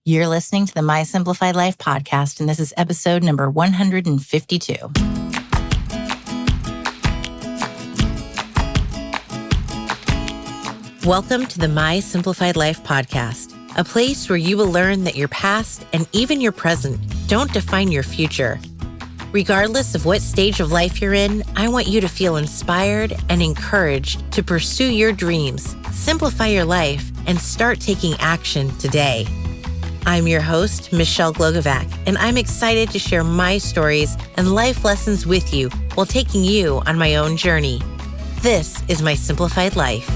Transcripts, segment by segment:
You're listening to the My Simplified Life podcast, and this is episode number 152. Welcome to the My Simplified Life podcast, a place where you will learn that your past and even your present don't define your future. Regardless of what stage of life you're in, I want you to feel inspired and encouraged to pursue your dreams, simplify your life, and start taking action today. I'm your host, Michelle Glogovac, and I'm excited to share my stories and life lessons with you while taking you on my own journey. This is My Simplified Life.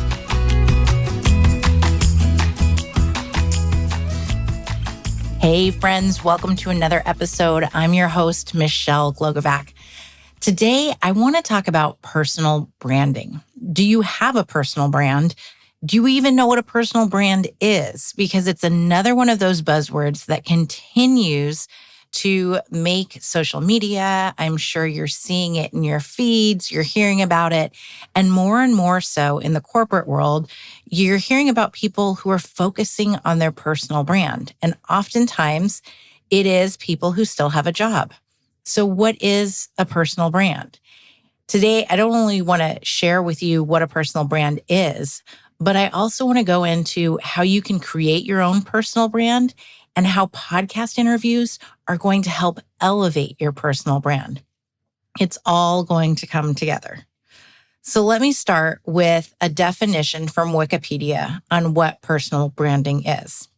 Hey friends, welcome to another episode. I'm your host, Michelle Glogovac. Today, I want to talk about personal branding. Do you have a personal brand? Do you even know what a personal brand is? Because it's another one of those buzzwords that continues to make social media. I'm sure you're seeing it in your feeds, you're hearing about it, and more so in the corporate world, you're hearing about people who are focusing on their personal brand. And oftentimes, it is people who still have a job. So what is a personal brand? Today, I don't only want to share with you what a personal brand is, but I also want to go into how you can create your own personal brand and how podcast interviews are going to help elevate your personal brand. It's all going to come together. So let me start with a definition from Wikipedia on what personal branding is.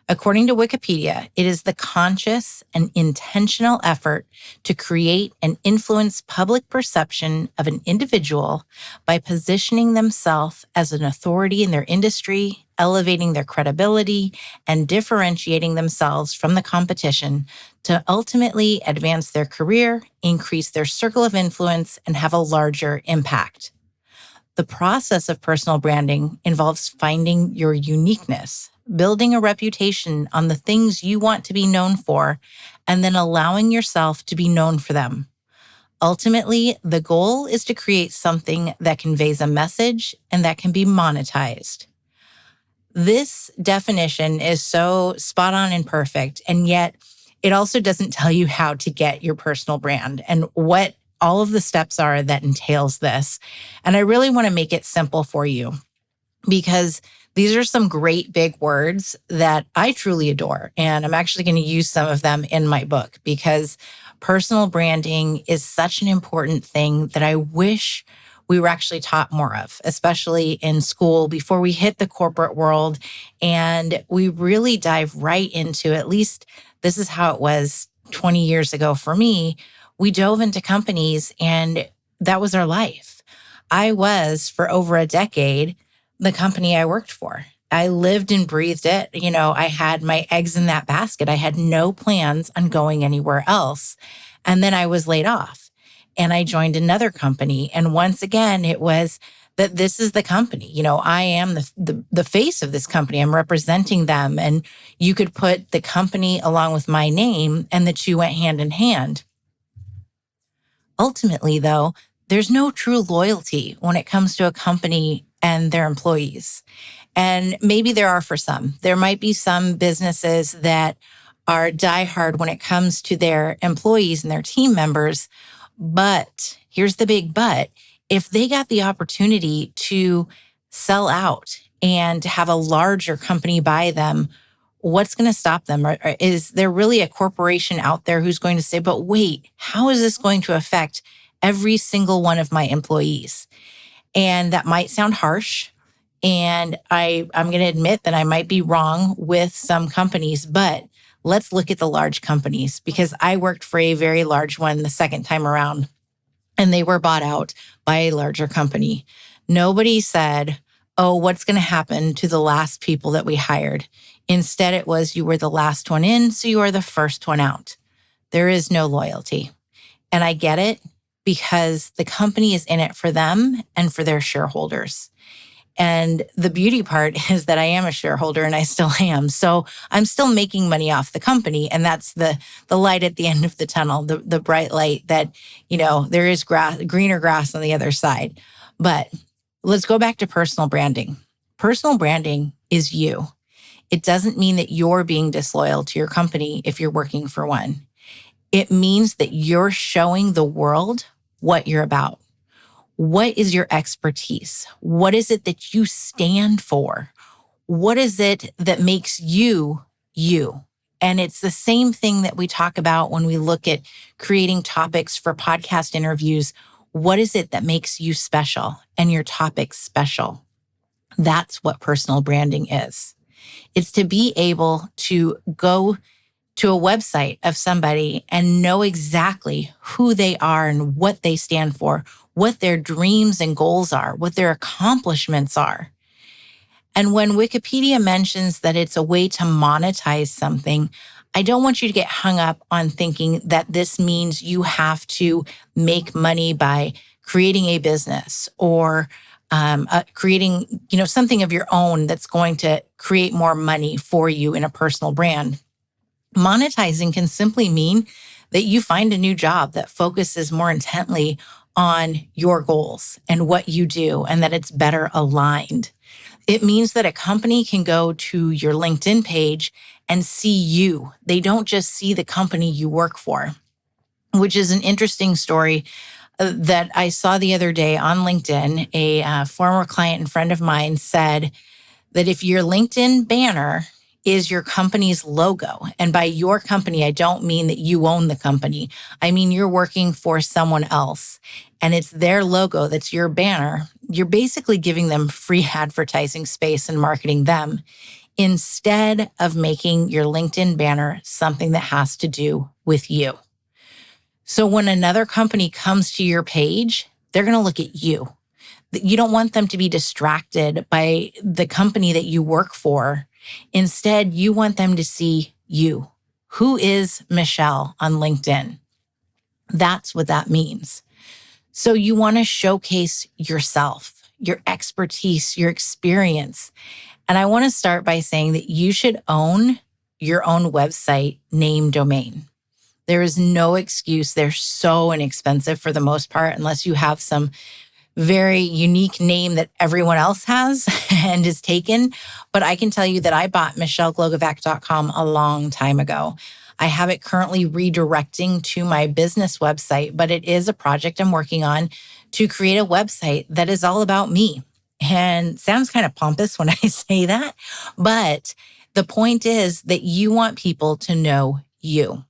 According to Wikipedia, it is the conscious and intentional effort to create and influence public perception of an individual by positioning themselves as an authority in their industry, elevating their credibility, and differentiating themselves from the competition to ultimately advance their career, increase their circle of influence, and have a larger impact. The process of personal branding involves finding your uniqueness, building a reputation on the things you want to be known for, and then allowing yourself to be known for them. Ultimately, the goal is to create something that conveys a message and that can be monetized. This definition is so spot on and perfect, and yet it also doesn't tell you how to get your personal brand and what all of the steps are that entails this. And I really want to make it simple for you because these are some great big words that I truly adore. And I'm actually going to use some of them in my book because personal branding is such an important thing that I wish we were actually taught more of, especially in school before we hit the corporate world. And we really dive right into, at least this is how it was 20 years ago for me. We dove into companies and that was our life. I was, for over a decade, the company I worked for. I lived and breathed it. I had my eggs in that basket. I had no plans on going anywhere else. And then I was laid off and I joined another company. And once again, it was that this is the company. I am the face of this company. I'm representing them. And you could put the company along with my name and the two went hand in hand. Ultimately, though, there's no true loyalty when it comes to a company and their employees. And maybe there are for some. There might be some businesses that are diehard when it comes to their employees and their team members. But here's the big but. If they got the opportunity to sell out and to have a larger company buy them, what's going to stop them? Is there really a corporation out there who's going to say, but wait, how is this going to affect every single one of my employees? And that might sound harsh. And I'm going to admit that I might be wrong with some companies, but let's look at the large companies because I worked for a very large one the second time around and they were bought out by a larger company. Nobody said, oh, what's going to happen to the last people that we hired? Instead, it was you were the last one in, so you are the first one out. There is no loyalty. And I get it because the company is in it for them and for their shareholders. And the beauty part is that I am a shareholder and I still am. So I'm still making money off the company. And that's the light at the end of the tunnel, the bright light that, there is greener grass on the other side. But let's go back to personal branding. Personal branding is you. It doesn't mean that you're being disloyal to your company if you're working for one. It means that you're showing the world what you're about. What is your expertise? What is it that you stand for? What is it that makes you, you? And it's the same thing that we talk about when we look at creating topics for podcast interviews. What is it that makes you special and your topic special? That's what personal branding is. It's to be able to go to a website of somebody and know exactly who they are and what they stand for, what their dreams and goals are, what their accomplishments are. And when Wikipedia mentions that it's a way to monetize something, I don't want you to get hung up on thinking that this means you have to make money by creating a business or creating, something of your own that's going to create more money for you in a personal brand. Monetizing can simply mean that you find a new job that focuses more intently on your goals and what you do, and that it's better aligned. It means that a company can go to your LinkedIn page and see you. They don't just see the company you work for, which is an interesting story that I saw the other day on LinkedIn. A former client and friend of mine said that if your LinkedIn banner is your company's logo, and by your company, I don't mean that you own the company. I mean, you're working for someone else and it's their logo that's your banner. You're basically giving them free advertising space and marketing them instead of making your LinkedIn banner something that has to do with you. So when another company comes to your page, they're going to look at you. You don't want them to be distracted by the company that you work for. Instead, you want them to see you. Who is Michelle on LinkedIn? That's what that means. So you want to showcase yourself, your expertise, your experience. And I want to start by saying that you should own your own website name domain. There is no excuse. They're so inexpensive for the most part, unless you have some very unique name that everyone else has and is taken. But I can tell you that I bought michelleglogovac.com a long time ago. I have it currently redirecting to my business website, but it is a project I'm working on to create a website that is all about me. And sounds kind of pompous when I say that, but the point is that you want people to know you.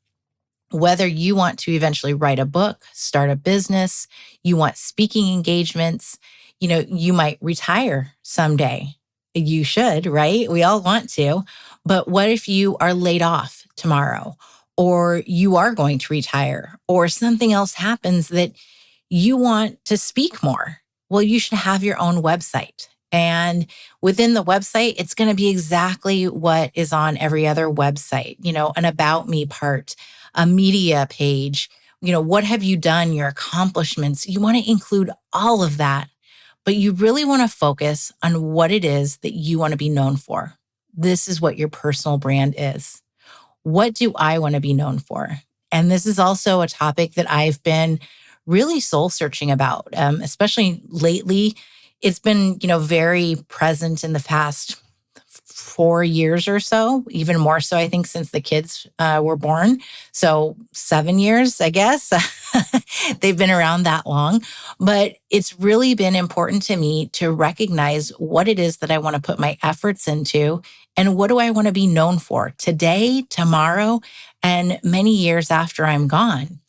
Whether you want to eventually write a book, start a business, you want speaking engagements, you might retire someday. You should, right? We all want to. But what if you are laid off tomorrow, or you are going to retire, or something else happens that you want to speak more? Well, you should have your own website. And within the website, it's going to be exactly what is on every other website, an about me part, a media page, what have you done, your accomplishments. You want to include all of that, but you really want to focus on what it is that you want to be known for. This is what your personal brand is. What do I want to be known for? And this is also a topic that I've been really soul searching about, especially lately. It's been, very present in the past 4 years or so, even more so, I think, since the kids were born. So 7 years, I guess. They've been around that long. But it's really been important to me to recognize what it is that I want to put my efforts into and what do I want to be known for today, tomorrow, and many years after I'm gone.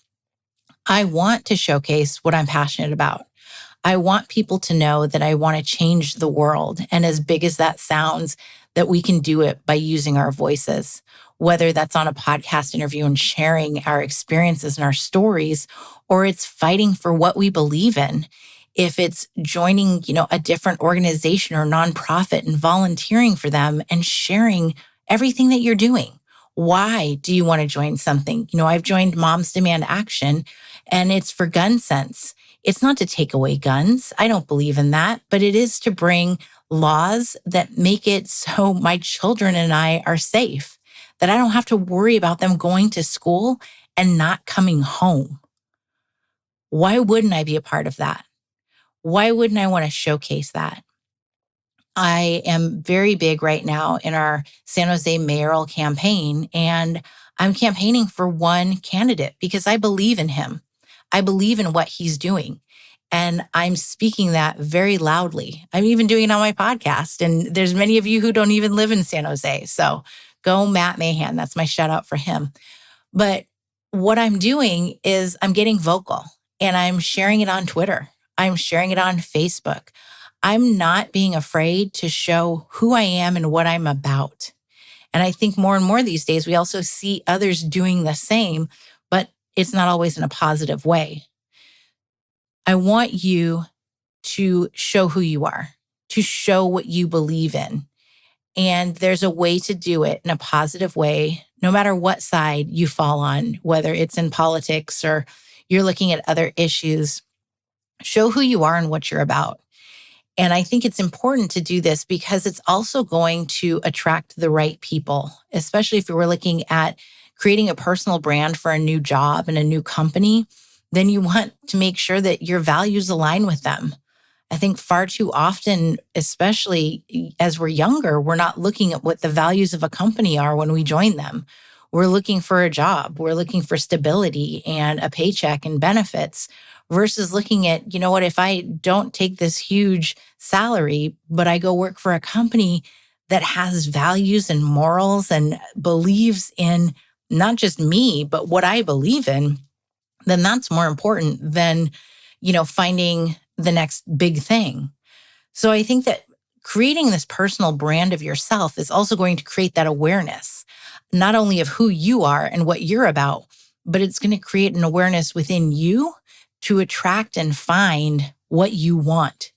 I want to showcase what I'm passionate about. I want people to know that I want to change the world. And as big as that sounds, that we can do it by using our voices, whether that's on a podcast interview and sharing our experiences and our stories, or it's fighting for what we believe in. If it's joining, a different organization or nonprofit and volunteering for them and sharing everything that you're doing. Why do you want to join something? I've joined Moms Demand Action, and it's for gun sense. It's not to take away guns. I don't believe in that, but it is to bring laws that make it so my children and I are safe, that I don't have to worry about them going to school and not coming home. Why wouldn't I be a part of that? Why wouldn't I want to showcase that? I am very big right now in our San Jose mayoral campaign, and I'm campaigning for one candidate because I believe in him. I believe in what he's doing. And I'm speaking that very loudly. I'm even doing it on my podcast. And there's many of you who don't even live in San Jose. So go Matt Mahan. That's my shout out for him. But what I'm doing is I'm getting vocal and I'm sharing it on Twitter. I'm sharing it on Facebook. I'm not being afraid to show who I am and what I'm about. And I think more and more these days, we also see others doing the same, but it's not always in a positive way. I want you to show who you are, to show what you believe in. And there's a way to do it in a positive way, no matter what side you fall on, whether it's in politics or you're looking at other issues. Show who you are and what you're about. And I think it's important to do this because it's also going to attract the right people, especially if you were looking at creating a personal brand for a new job and a new company. Then you want to make sure that your values align with them. I think far too often, especially as we're younger, we're not looking at what the values of a company are when we join them. We're looking for a job. We're looking for stability and a paycheck and benefits versus looking at, you know what, if I don't take this huge salary, but I go work for a company that has values and morals and believes in not just me, but what I believe in, then that's more important than, finding the next big thing. So I think that creating this personal brand of yourself is also going to create that awareness, not only of who you are and what you're about, but it's going to create an awareness within you to attract and find what you want.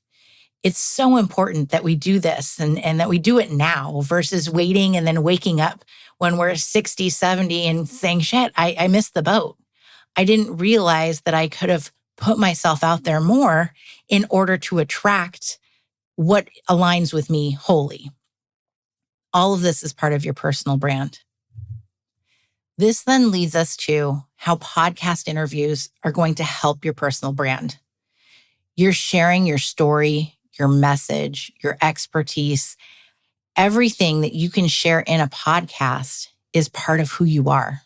It's so important that we do this and that we do it now versus waiting and then waking up when we're 60, 70 and saying, shit, I missed the boat. I didn't realize that I could have put myself out there more in order to attract what aligns with me wholly. All of this is part of your personal brand. This then leads us to how podcast interviews are going to help your personal brand. You're sharing your story, your message, your expertise. Everything that you can share in a podcast is part of who you are.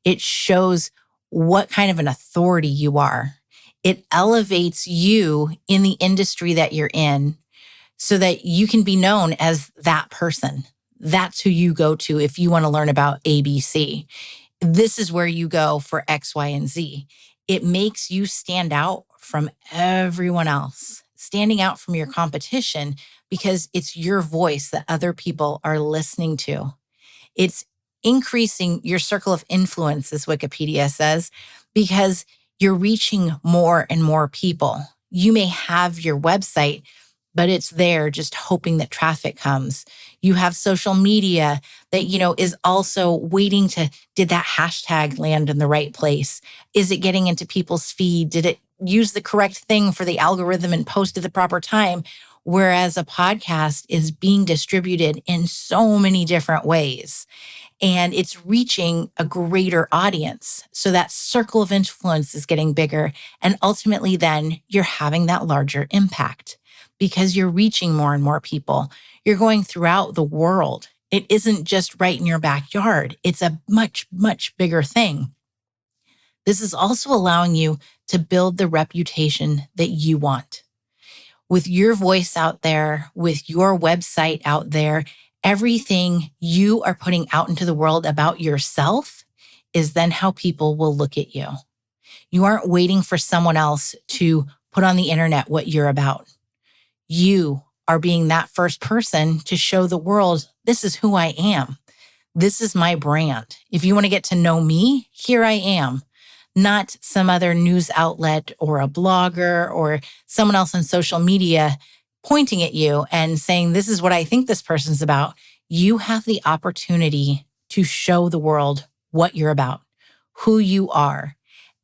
It shows what kind of an authority you are. It elevates you in the industry that you're in so that you can be known as that person. That's who you go to if you want to learn about ABC. This is where you go for X, Y, and Z. It makes you stand out from everyone else, standing out from your competition because it's your voice that other people are listening to. It's increasing your circle of influence, as Wikipedia says, because you're reaching more and more people. You may have your website, but it's there just hoping that traffic comes. You have social media that, is also waiting to, did that hashtag land in the right place? Is it getting into people's feed? Did it use the correct thing for the algorithm and post at the proper time? Whereas a podcast is being distributed in so many different ways. And it's reaching a greater audience. So that circle of influence is getting bigger. And ultimately, then you're having that larger impact because you're reaching more and more people. You're going throughout the world. It isn't just right in your backyard. It's a much, much bigger thing. This is also allowing you to build the reputation that you want. With your voice out there, with your website out there, everything you are putting out into the world about yourself is then how people will look at you. You aren't waiting for someone else to put on the internet what you're about. You are being that first person to show the world, this is who I am. This is my brand. If you want to get to know me, here I am. Not some other news outlet or a blogger or someone else on social media pointing at you and saying, this is what I think this person's about. You have the opportunity to show the world what you're about, who you are.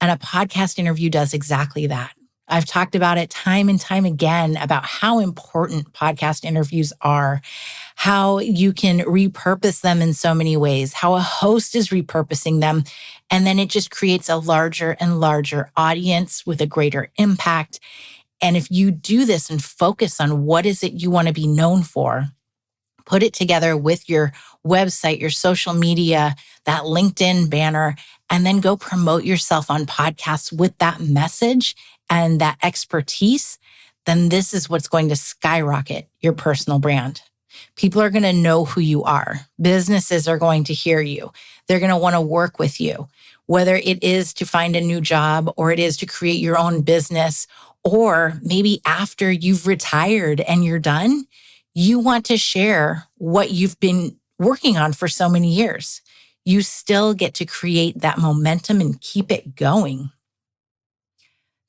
And a podcast interview does exactly that. I've talked about it time and time again about how important podcast interviews are, how you can repurpose them in so many ways, how a host is repurposing them. And then it just creates a larger and larger audience with a greater impact. And if you do this and focus on what is it you want to be known for, put it together with your website, your social media, that LinkedIn banner, and then go promote yourself on podcasts with that message and that expertise, then this is what's going to skyrocket your personal brand. People are going to know who you are. Businesses are going to hear you. They're going to want to work with you, whether it is to find a new job or it is to create your own business, or maybe after you've retired and you're done, you want to share what you've been working on for so many years. You still get to create that momentum and keep it going.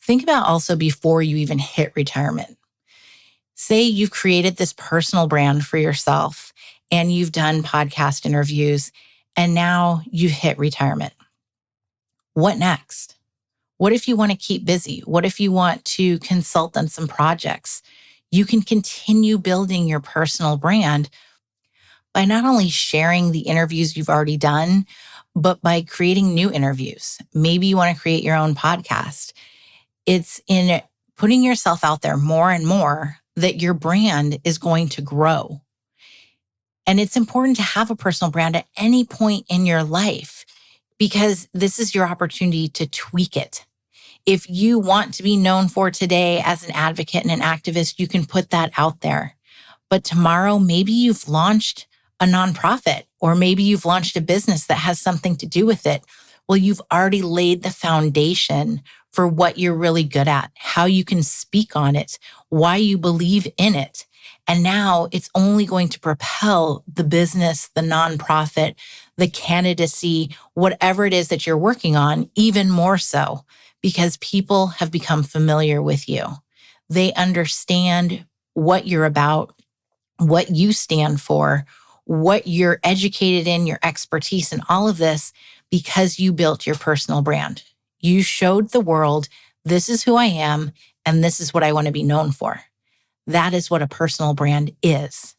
Think about also before you even hit retirement. Say you've created this personal brand for yourself and you've done podcast interviews and now you've hit retirement. What next? What if you want to keep busy? What if you want to consult on some projects? You can continue building your personal brand by not only sharing the interviews you've already done, but by creating new interviews. Maybe you want to create your own podcast. It's in putting yourself out there more and more that your brand is going to grow. And it's important to have a personal brand at any point in your life because this is your opportunity to tweak it. If you want to be known for today as an advocate and an activist, you can put that out there. But tomorrow, maybe you've launched a nonprofit, or maybe you've launched a business that has something to do with it. Well, you've already laid the foundation for what you're really good at, how you can speak on it, why you believe in it. And now it's only going to propel the business, the nonprofit, the candidacy, whatever it is that you're working on, even more so, because people have become familiar with you. They understand what you're about, what you stand for, what you're educated in, your expertise, and all of this because you built your personal brand. You showed the world, this is who I am, and this is what I want to be known for. That is what a personal brand is.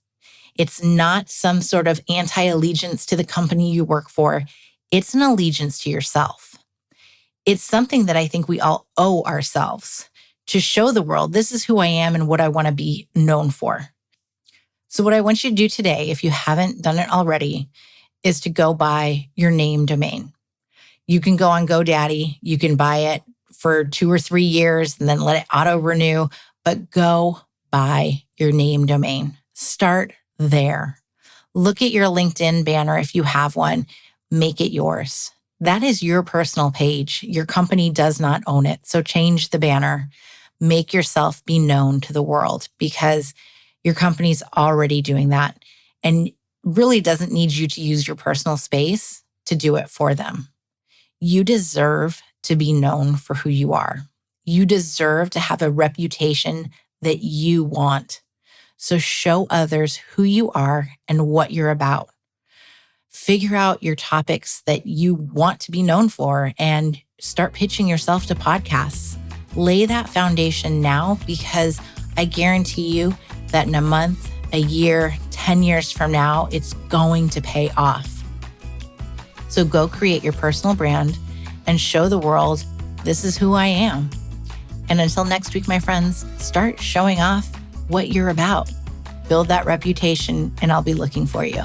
It's not some sort of anti-allegiance to the company you work for. It's an allegiance to yourself. It's something that I think we all owe ourselves to show the world, this is who I am and what I want to be known for. So what I want you to do today, if you haven't done it already, is to go buy your name domain. You can go on GoDaddy. You can buy it for 2 or 3 years and then let it auto renew, but go buy your name domain. Start there. Look at your LinkedIn banner if you have one. Make it yours. That is your personal page. Your company does not own it. So change the banner. Make yourself be known to the world because your company's already doing that and really doesn't need you to use your personal space to do it for them. You deserve to be known for who you are. You deserve to have a reputation that you want. So show others who you are and what you're about. Figure out your topics that you want to be known for and start pitching yourself to podcasts. Lay that foundation now because I guarantee you that in a month, a year, 10 years from now, it's going to pay off. So go create your personal brand and show the world, this is who I am. And until next week, my friends, start showing off what you're about. Build that reputation, and I'll be looking for you.